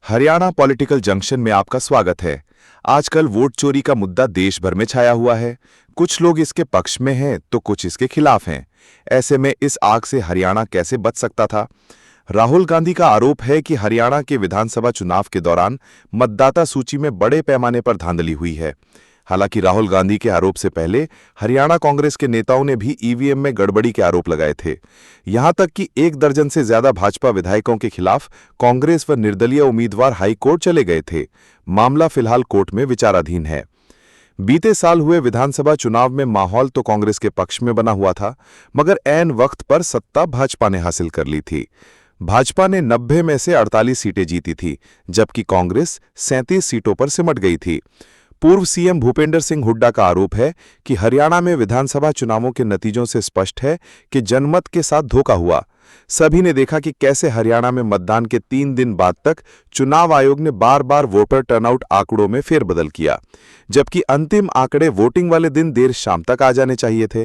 Haryana political junction में आपका स्वागत है। आजकल वोट चोरी का मुद्दा देश भर में छाया हुआ है। कुछ लोग इसके पक्ष में हैं तो कुछ इसके खिलाफ हैं। ऐसे में इस आग से हरियाणा कैसे बच सकता था? राहुल गांधी का आरोप है कि हरियाणा के विधानसभा चुनाव के दौरान मतदाता सूची में बड़े पैमाने पर धांधली हुई है। हालांकि राहुल गांधी के आरोप से पहले हरियाणा कांग्रेस के नेताओं ने भी ईवीएम में गड़बड़ी के आरोप लगाए थे। यहां तक कि 1 दर्जन से ज्यादा भाजपा विधायकों के खिलाफ कांग्रेस व निर्दलीय उम्मीदवार हाईकोर्ट चले गए थे। मामला फिलहाल कोर्ट में विचाराधीन है। बीते साल हुए विधानसभा चुनाव में माहौल तो कांग्रेस के पक्ष में बना हुआ था, मगर ऐन वक्त पर सत्ता भाजपा ने हासिल कर ली थी। भाजपा ने 90 में से 48 सीटें जीती थी, जबकि कांग्रेस 37 सीटों पर सिमट गई थी। पूर्व सीएम भूपेंद्र सिंह हुड्डा का आरोप है कि हरियाणा में विधानसभा चुनावों के नतीजों से स्पष्ट है कि जनमत के साथ धोखा हुआ। सभी ने देखा कि कैसे हरियाणा में मतदान के 3 दिन बाद तक चुनाव आयोग ने बार-बार वोटर टर्नआउट आंकड़ों में फेरबदल किया, जबकि अंतिम आंकड़े वोटिंग वाले दिन देर शाम तक आ जाने चाहिए थे।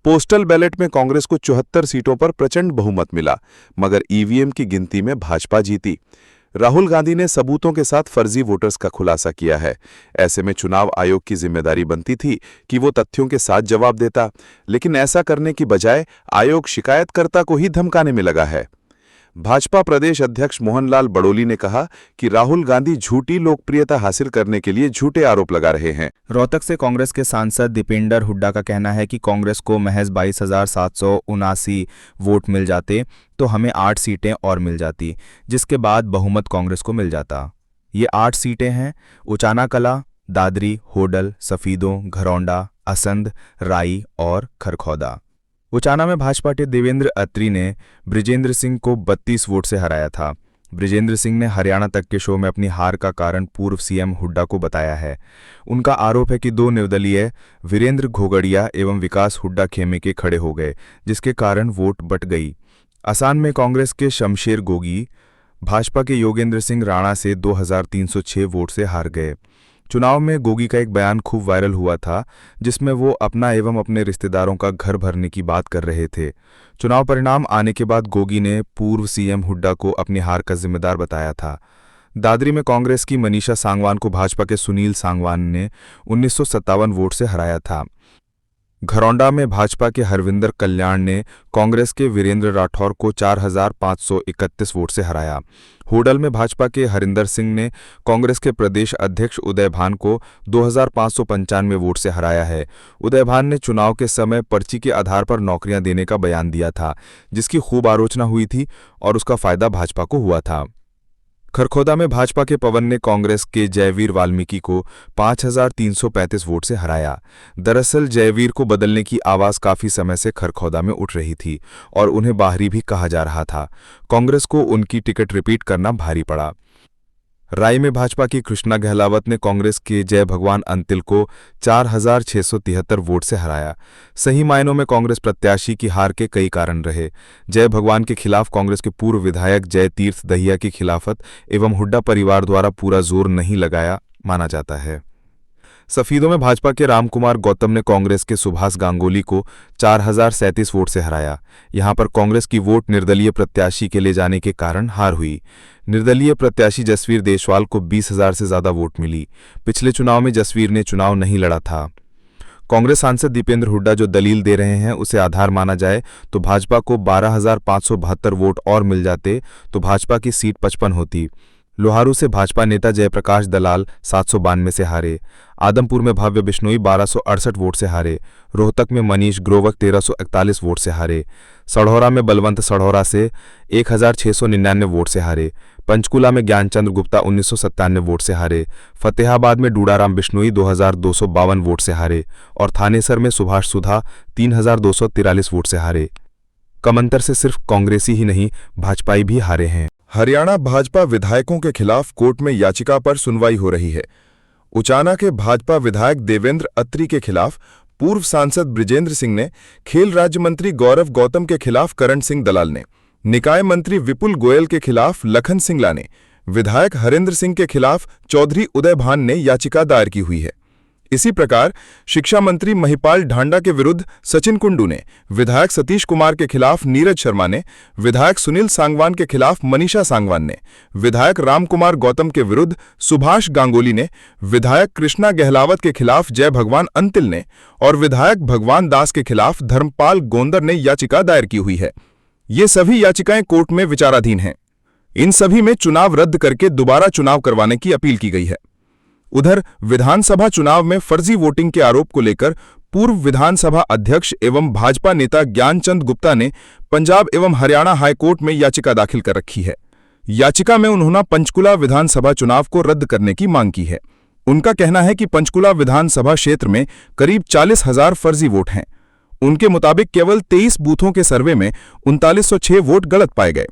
पोस्टल बैलेट में कांग्रेस को 74 सीटों पर प्रचंड बहुमत मिला, मगर ईवीएम की गिनती में भाजपा जीती। राहुल गांधी ने सबूतों के साथ फर्जी वोटर्स का खुलासा किया है। ऐसे में चुनाव आयोग की जिम्मेदारी बनती थी कि वो तथ्यों के साथ जवाब देता, लेकिन ऐसा करने की बजाय आयोग शिकायतकर्ता को ही धमकाने में लगा है। भाजपा प्रदेश अध्यक्ष मोहनलाल बड़ोली ने कहा कि राहुल गांधी झूठी लोकप्रियता हासिल करने के लिए झूठे आरोप लगा रहे हैं। रोहतक से कांग्रेस के सांसद दीपेंद्र हुड्डा का कहना है कि कांग्रेस को महज 22,779 वोट मिल जाते तो हमें 8 सीटें और मिल जाती, जिसके बाद बहुमत कांग्रेस को मिल जाता। ये 8 सीटें हैं: उचाना कला, दादरी, होडल, सफीदों, घरौंडा, असंध, राई और खरखौदा। उचाना में भाजपा के देवेंद्र अत्री ने बृजेंद्र सिंह को 32 वोट से हराया था। बृजेंद्र सिंह ने हरियाणा तक के शो में अपनी हार का कारण पूर्व सीएम हुड्डा को बताया है। उनका आरोप है कि 2 निर्दलीय वीरेंद्र घोगड़िया एवं विकास हुड्डा खेमे के खड़े हो गए, जिसके कारण वोट बट गई। आसाम में कांग्रेस के शमशेर गोगी भाजपा के योगेंद्र सिंह राणा से 2306 वोट से हार गए। चुनाव में गोगी का एक बयान खूब वायरल हुआ था, जिसमें वो अपना एवं अपने रिश्तेदारों का घर भरने की बात कर रहे थे। चुनाव परिणाम आने के बाद गोगी ने पूर्व सीएम हुड्डा को अपनी हार का जिम्मेदार बताया था। दादरी में कांग्रेस की मनीषा सांगवान को भाजपा के सुनील सांगवान ने 1957 वोट से हराया था। घरौंडा में भाजपा के हरविंदर कल्याण ने कांग्रेस के वीरेंद्र राठौर को 4,531 वोट से हराया। होडल में भाजपा के हरिंदर सिंह ने कांग्रेस के प्रदेश अध्यक्ष उदय भान को 2,595 वोट से हराया है। उदय भान ने चुनाव के समय पर्ची के आधार पर नौकरियां देने का बयान दिया था, जिसकी खूब आलोचना हुई थी और उसका फायदा भाजपा को हुआ था। खरखौदा में भाजपा के पवन ने कांग्रेस के जयवीर वाल्मीकि को 5,335 वोट से हराया। दरअसल जयवीर को बदलने की आवाज काफी समय से खरखौदा में उठ रही थी और उन्हें बाहरी भी कहा जा रहा था। कांग्रेस को उनकी टिकट रिपीट करना भारी पड़ा। राय में भाजपा की कृष्णा गहलावत ने कांग्रेस के जय भगवान अंतिल को 4,673 वोट से हराया। सही मायनों में कांग्रेस प्रत्याशी की हार के कई कारण रहे। जय भगवान के खिलाफ कांग्रेस के पूर्व विधायक जय तीर्थ दहिया की खिलाफत एवं हुड्डा परिवार द्वारा पूरा जोर नहीं लगाया माना जाता है। सफीदों में भाजपा के रामकुमार गौतम ने कांग्रेस के सुभाष गांगुली को 4,037 वोट से हराया। यहां पर कांग्रेस की वोट निर्दलीय प्रत्याशी के ले जाने के कारण हार हुई। निर्दलीय प्रत्याशी जसवीर देशवाल को 20,000 से ज्यादा वोट मिली। पिछले चुनाव में जसवीर ने चुनाव नहीं लड़ा था। कांग्रेस सांसद दीपेंद्र हुड्डा जो दलील दे रहे हैं उसे आधार माना जाए तो भाजपा को 12,572 वोट और मिल जाते तो भाजपा की सीट 55 होती। लोहारू से भाजपा नेता जयप्रकाश दलाल 792 से हारे। आदमपुर में भव्य बिश्नोई 1268 वोट से हारे। रोहतक में मनीष ग्रोवर 1341 वोट से हारे। सढ़ौरा में बलवंत सढ़ौरा से 1,699 वोट से हारे। पंचकुला में ज्ञानचंद्र गुप्ता 1997 वोट से हारे। फतेहाबाद में डूडाराम बिश्नोई 2,252 वोट से हारे और थानेसर में सुभाष सुधा 3,243 वोट से हारे। कमंतर से सिर्फ कांग्रेसी ही नहीं, भाजपाई भी हारे हैं। हरियाणा भाजपा विधायकों के खिलाफ कोर्ट में याचिका पर सुनवाई हो रही है। उचाना के भाजपा विधायक देवेंद्र अत्री के खिलाफ पूर्व सांसद बृजेंद्र सिंह ने, खेल राज्य मंत्री गौरव गौतम के खिलाफ करण सिंह दलाल ने, निकाय मंत्री विपुल गोयल के खिलाफ लखन सिंगला ने, विधायक हरेंद्र सिंह के खिलाफ चौधरी उदय भान ने याचिका दायर की हुई है। इसी प्रकार शिक्षा मंत्री महिपाल ढांडा के विरुद्ध सचिन कुंडू ने, विधायक सतीश कुमार के खिलाफ नीरज शर्मा ने, विधायक सुनील सांगवान के खिलाफ मनीषा सांगवान ने, विधायक रामकुमार गौतम के विरुद्ध सुभाष गांगुली ने, विधायक कृष्णा गहलावत के खिलाफ जय भगवान अंतिल ने और विधायक भगवान दास के खिलाफ धर्मपाल गोंदर ने याचिका दायर की हुई है। ये सभी याचिकाएं कोर्ट में विचाराधीन हैं। इन सभी में चुनाव रद्द करके दोबारा चुनाव करवाने की अपील की गई है। उधर विधानसभा चुनाव में फर्जी वोटिंग के आरोप को लेकर पूर्व विधानसभा अध्यक्ष एवं भाजपा नेता ज्ञानचंद गुप्ता ने पंजाब एवं हरियाणा हाईकोर्ट में याचिका दाखिल कर रखी है। याचिका में उन्होंने पंचकुला विधानसभा चुनाव को रद्द करने की मांग की है। उनका कहना है कि पंचकुला विधानसभा क्षेत्र में करीब 40,000 फर्जी वोट हैं। उनके मुताबिक केवल 23 बूथों के सर्वे में 3906 वोट गलत पाए गए।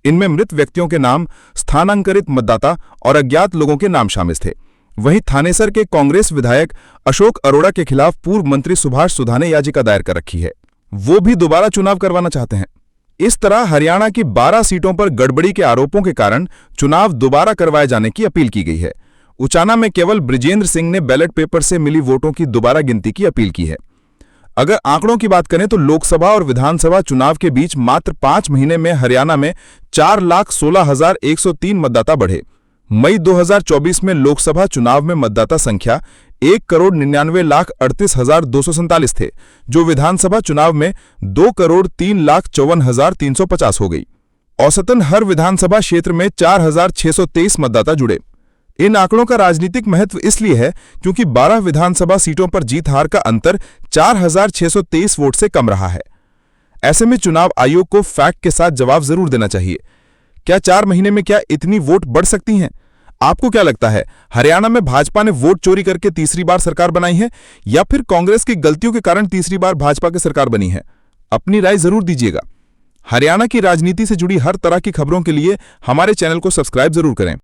इनमें मृत व्यक्तियों के नाम, स्थानांतरित मतदाता और अज्ञात लोगों के नाम शामिल थे। वहीं थानेसर के कांग्रेस विधायक अशोक अरोड़ा के खिलाफ पूर्व मंत्री सुभाष सुधा ने याचिका दायर कर रखी है। वो भी दोबारा चुनाव करवाना चाहते हैं। इस तरह हरियाणा की 12 सीटों पर गड़बड़ी के आरोपों के कारण चुनाव दोबारा करवाए जाने की अपील की गई है। उचाना में केवल ब्रिजेंद्र सिंह ने बैलेट पेपर से मिली वोटों की दोबारा गिनती की अपील की है। अगर आंकड़ों की बात करें तो लोकसभा और विधानसभा चुनाव के बीच मात्र 5 महीने में हरियाणा में 4,16,103 मतदाता बढ़े। मई 2024 में लोकसभा चुनाव में मतदाता संख्या 1,99,38,247 थे, जो विधानसभा चुनाव में 2,03,54,350 हो गई। औसतन हर विधानसभा क्षेत्र में 4,623 मतदाता जुड़े। इन आंकड़ों का राजनीतिक महत्व इसलिए है क्योंकि 12 विधानसभा सीटों पर जीत हार का अंतर 4,623 वोट से कम रहा है। ऐसे में चुनाव आयोग को फैक्ट के साथ जवाब जरूर देना चाहिए। क्या 4 महीने में क्या इतनी वोट बढ़ सकती हैं? आपको क्या लगता है, हरियाणा में भाजपा ने वोट चोरी करके तीसरी बार सरकार बनाई है या फिर कांग्रेस की गलतियों के कारण तीसरी बार भाजपा की सरकार बनी है? अपनी राय जरूर दीजिएगा। हरियाणा की राजनीति से जुड़ी हर तरह की खबरों के लिए हमारे चैनल को सब्सक्राइब जरूर करें।